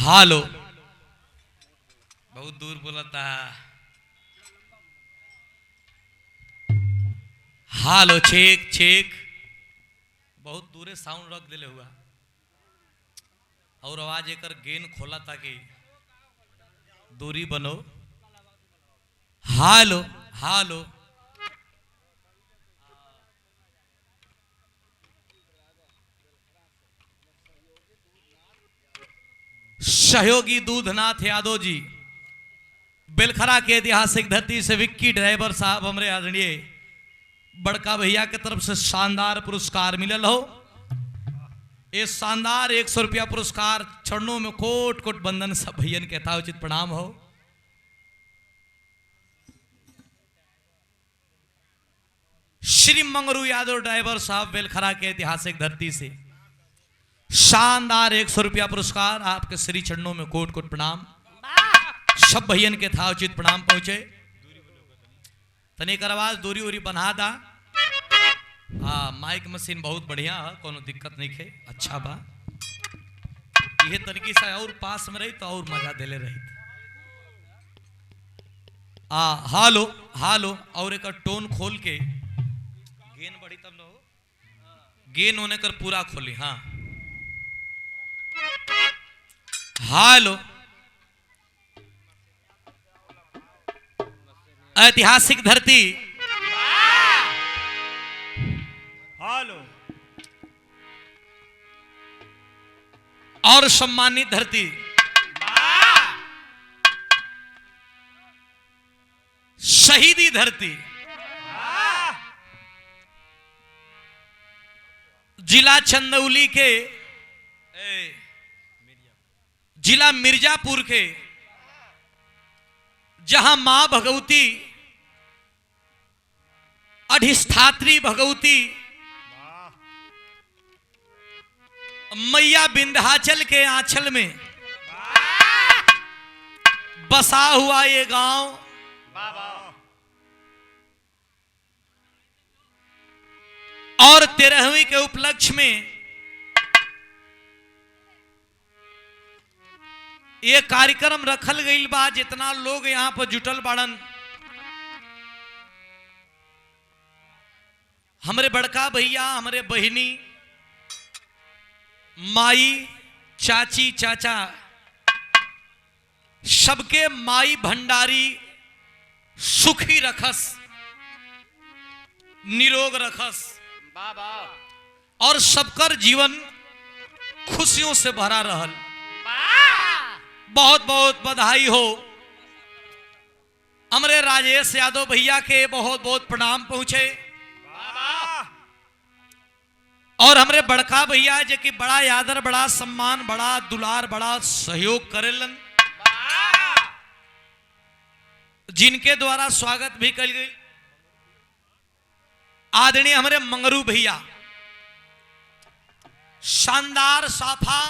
हालो बहुत दूर बोलता। हालो चेक चेक बहुत दूरे साउंड रख दिले हुआ और आवाज एकर गेन खोला ताकि दूरी बनो। हालो हालो सहयोगी दूधनाथ यादव जी बेलखरा के ऐतिहासिक धरती से विक्की ड्राइवर साहब हमरे आदरणीय बड़का भैया के तरफ से शानदार पुरस्कार मिलल हो। ये शानदार 100 रुपया पुरस्कार चरणों में कोट कोट बंदन सब भैयन के था उचित प्रणाम हो। श्री मंगरू यादव ड्राइवर साहब बेलखरा के ऐतिहासिक धरती से शानदार 100 रुपया पुरस्कार आपके श्री चरणों में कोट कोट प्रणाम। सब भैयन के था उचित प्रणाम पहुंचे। तनिक आवाज दूरी उरी बना दा। हाँ माइक मशीन बहुत बढ़िया है, कोनो दिक्कत नहीं है, अच्छा बा। ये तरीके से और पास में रही तो और मजा देले रही। हालो हालो और एक टोन खोल के गेन बढ़ी तब न हो, गेन होने कर पूरा खोली। हाँ हालो ऐतिहासिक धरती हालो और सम्मानित धरती शहीदी धरती जिला चंदौली के जिला मिर्जापुर के जहां मां भगवती अधिष्ठात्री भगवती मैया विंध्याचल के आंचल में बसा हुआ ये गांव और 13वीं के उपलक्ष्य में ये कार्यक्रम रखल गई बा। जितना लोग यहां पर जुटल बाड़न, हमरे बड़का भैया, हमरे बहिनी, माई, चाची, चाचा, सबके माई भंडारी सुखी रखस, निरोग रखस और सबकर जीवन खुशियों से भरा रहल। बहुत बहुत बधाई हो। हमरे राजेश यादव भैया के बहुत बहुत प्रणाम पहुंचे और हमरे बड़का भैया जे कि बड़ा आदर, बड़ा सम्मान, बड़ा दुलार, बड़ा सहयोग करेलन, जिनके द्वारा स्वागत भी कल गई। आदरणीय हमरे मंगरू भैया शानदार साफा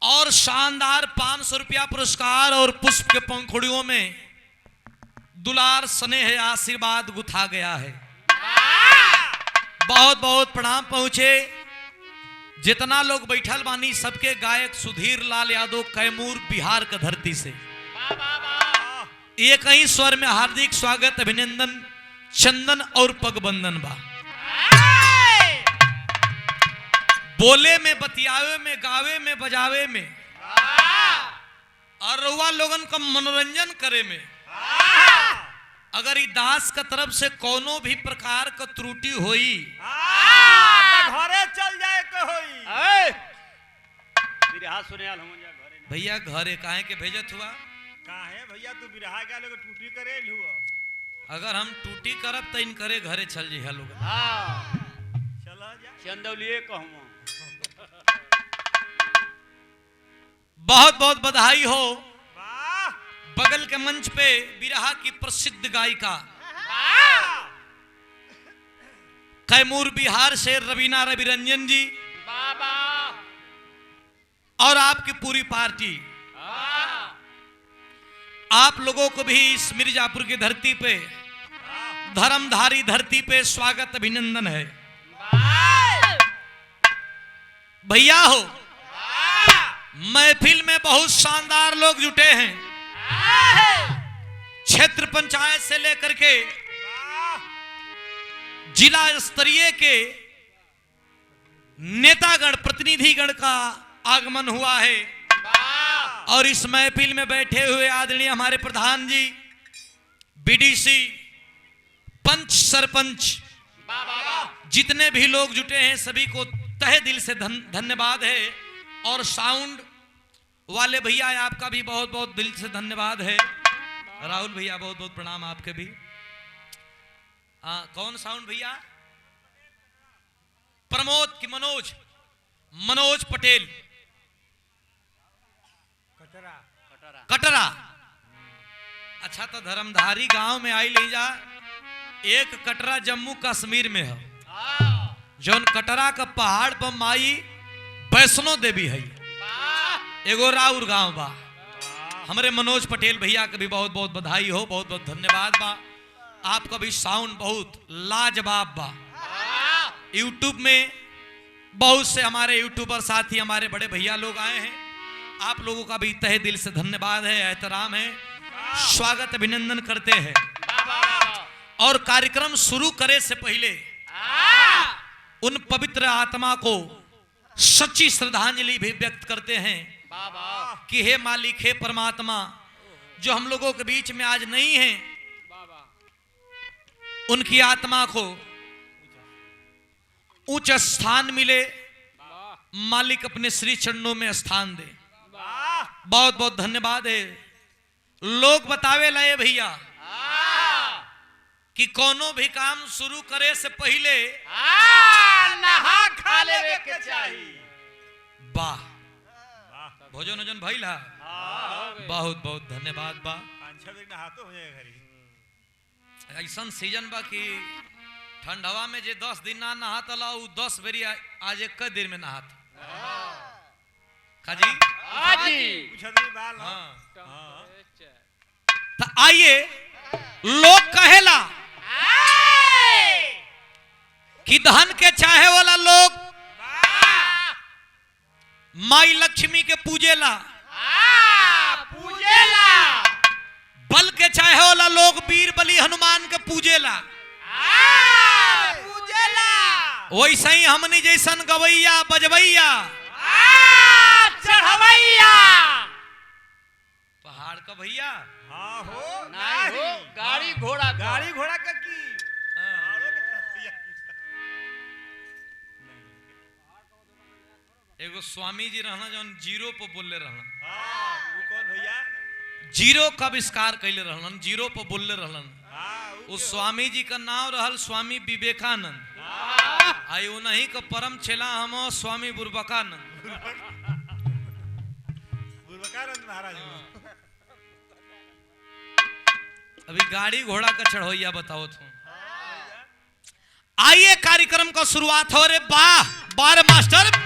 और शानदार 500 रुपया पुरस्कार और पुष्प के पंखुड़ियों में दुलार स्नेह आशीर्वाद गुथा गया है। बहुत बहुत प्रणाम पहुंचे। जितना लोग बैठल बानी सबके गायक सुधीर लाल यादव कैमूर बिहार का धरती से एक ही स्वर में हार्दिक स्वागत, अभिनंदन, चंदन और पगबंदन बा। बोले में, बतियावे में, गावे में, बजावे में और रउआ लोगन का मनोरंजन करे में अगर ई दास का तरफ से कोनो भी प्रकार का त्रुटि होई तो घरे चल जाए के होई। बिरहा सुनेल हम जा घरे ना। भैया घरे काहे के भेजत हुआ? काहे भैया तू बिरहा के लोग टूटी करे हुआ। अगर हम टूटी करब तो इन करे घरे चल जी लोग। हां चला जा चंदौलिए कहूं। बहुत बहुत बधाई हो। वाह बगल के मंच पे बिरहा की प्रसिद्ध गायिका कैमूर बिहार से रवीना रविरंजन जी और आपकी पूरी पार्टी, आप लोगों को भी इस मिर्जापुर की धरती पे, धर्मधारी धरती पे स्वागत, अभिनंदन है। भैया हो महफिल में बहुत शानदार लोग जुटे हैं। क्षेत्र पंचायत से लेकर के जिला स्तरीय के नेतागण प्रतिनिधिगण का आगमन हुआ है और इस महफिल में बैठे हुए आदरणीय हमारे प्रधान जी, बीडीसी, पंच, सरपंच, जितने भी लोग जुटे हैं सभी को तहे दिल से धन्यवाद है। और साउंड वाले भैया आपका भी बहुत बहुत दिल से धन्यवाद है। राहुल भैया बहुत बहुत प्रणाम आपके भी। कौन साउंड भैया? प्रमोद की मनोज पटेल कटरा। अच्छा, तो धर्मधारी गांव में आई ले जा। एक कटरा जम्मू कश्मीर में है, जौन कटरा का पहाड़ पर माई वैष्णो देवी है। एगो राउर गांव बा। हमारे मनोज पटेल भैया का भी बहुत बहुत बधाई हो, बहुत बहुत धन्यवाद बा। आपका भी साउंड बहुत लाजवाब बा। यूट्यूब में बहुत से हमारे यूट्यूबर साथी, हमारे बड़े भैया लोग आए हैं। आप लोगों का भी तहे दिल से धन्यवाद है, एहतराम है, स्वागत अभिनंदन करते हैं। और कार्यक्रम शुरू करे से पहले उन पवित्र आत्मा को सच्ची श्रद्धांजलि भी व्यक्त करते हैं कि हे मालिक, हे परमात्मा, जो हम लोगों के बीच में आज नहीं है, उनकी आत्मा को उच्च स्थान मिले। मालिक अपने श्री चरणों में स्थान दे। बहुत बहुत धन्यवाद है। लोग बतावे लाए भैया कि कोनो भी काम शुरू करे से पहले नहा खा लेवे के चाहिए। वाह, भोजन वोजन भइल हा। बहुत बहुत धन्यवाद बा। ऐसा सीजन बा कि ठंडवा में जे 10 दिन ना नहाता ला, 10 बेरी आज एक दिन में नहाता। खाजी तो आइए, लोग कहेला कि धन के चाहे वाला लोग माई लक्ष्मी के पूजेला, बल के चाहे वाला लोग वीर बलि हनुमान के पूजेला। वैसे ही हमनी जैसन गवैया, बजवैया, चढ़वैया, पहाड़ का भैया नहीं हो, गाड़ी घोड़ा का की एगो स्वामी जी रहना जो जीरो पर बोलले रहना। कौन भैया? जीरो का आविष्कार कैले रहलन, जीरो पर बोलले रहलन। उस स्वामी जी का नाम रहल स्वामी विवेकानंद। आई उन्हीं का परम चेला हम स्वामी बुरबकानंद महाराज। अभी गाड़ी घोड़ा का चढ़ोइया बताओ तुम। आइए, कार्यक्रम का शुरुआत हो रे। वाह बार मास्टर।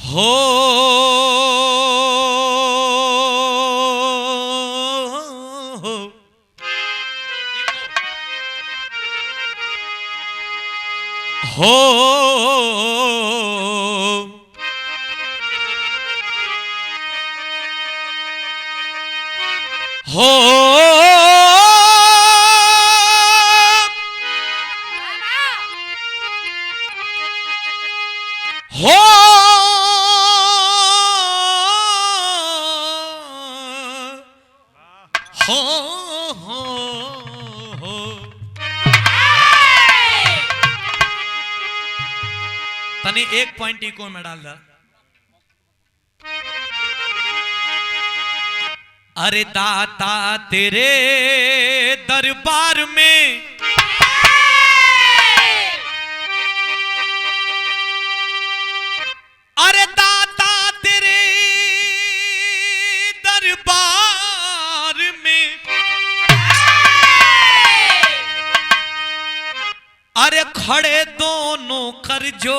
हो तनी एक पॉइंट इको में डाल दा। अरे दाता तेरे दरबार में अरे दाता तेरे दरबार में अरे खड़े दोनों कर जोड़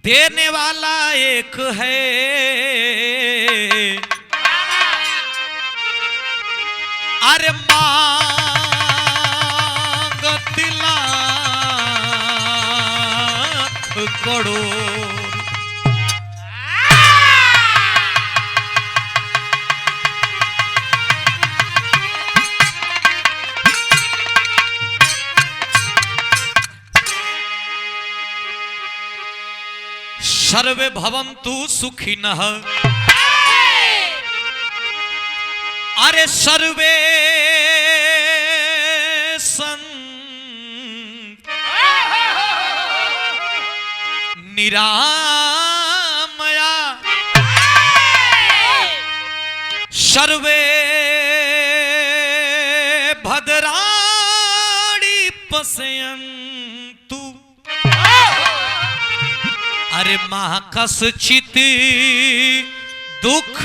देने वाला एक है, अरे मांगत लाख करोड़। सर्वे भवन्तु सुखिनः, अरे सर्वे सन्तु निरामया, सर्वे भद्राणि पश्यन्तु, अरे माँ कश्चित् दुख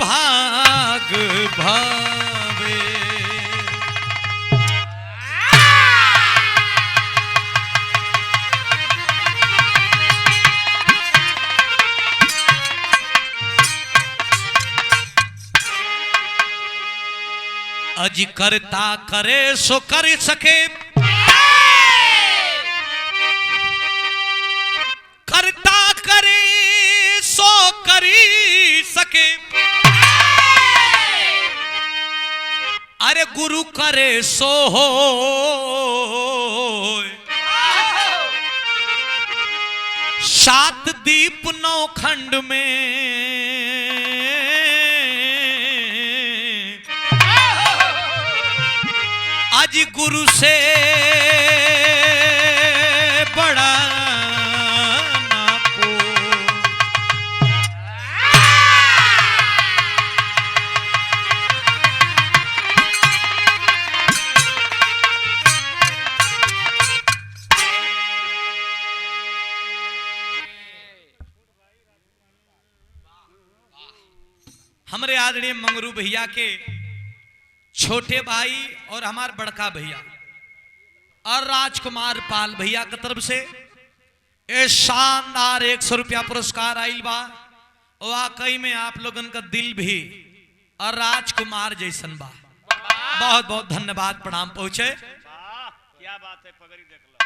भाग भावे। अज करता करे सो कर सके, करता करे सो करी सके, अरे गुरु करे सो हो, सात दीप नौ खंड में आज गुरु से बड़ा ना को। हमारे आदरणीय मंगरू भैया के छोटे भाई और हमारे बड़का भैया और राजकुमार पाल भैया की तरफ से ये शानदार 100 रुपया पुरस्कार आइल बा। वाकई में आप लोगन का दिल भी और राजकुमार जैसन बा। बहुत बहुत धन्यवाद, प्रणाम पहुंचे। क्या बात है, पगड़ी देख लो।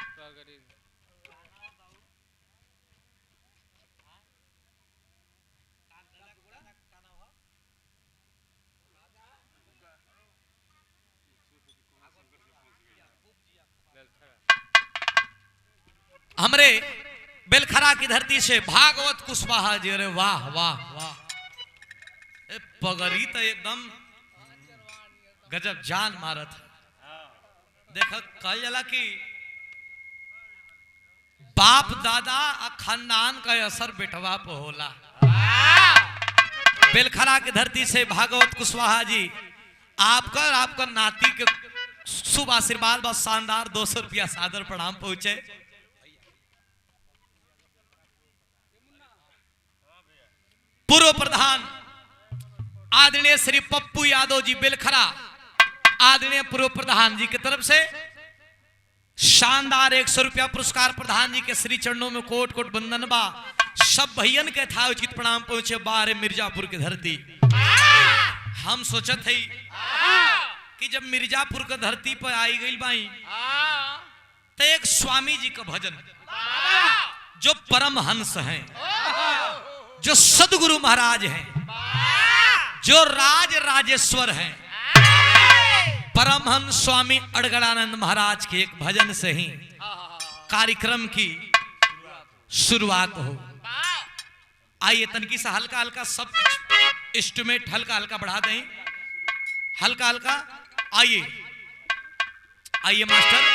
हमरे बेलखरा की धरती से भागवत कुशवाहा जी, अरे वाह वाह वाह, पगड़ी तो एकदम गजब जान मारत है। देखा कल जला कि बाप दादा और खानदान का असर बेटवा पे होला। बेलखरा की धरती से भागवत कुशवाहा जी आपका नाती के शुभ आशीर्वाद बस शानदार 200 रुपया सादर प्रणाम पहुंचे। पूर्व प्रधान आदरणीय श्री पप्पू यादव जी बेलखरा, आदरणीय पूर्व प्रधान जी की तरफ से शानदार 100 रुपया पुरस्कार प्रधान जी के श्री चरणों में कोट कोट बंदन बा। सब भैयन के था उचित प्रणाम पहुंचे। बारे मिर्जापुर की धरती हम सोचत है कि जब मिर्जापुर की धरती पर आई गई बाई तो एक स्वामी जी का भजन जो परम हंस हैं, जो सदगुरु महाराज हैं, जो राज राजेश्वर हैं, परमहंस स्वामी अड़गड़ानंद महाराज के एक भजन से ही कार्यक्रम की शुरुआत हो। आइए तनकी से हल्का हल्का सब इंस्ट्रूमेंट हल्का हल्का बढ़ा दें, हल्का हल्का। आइए आइए मास्टर।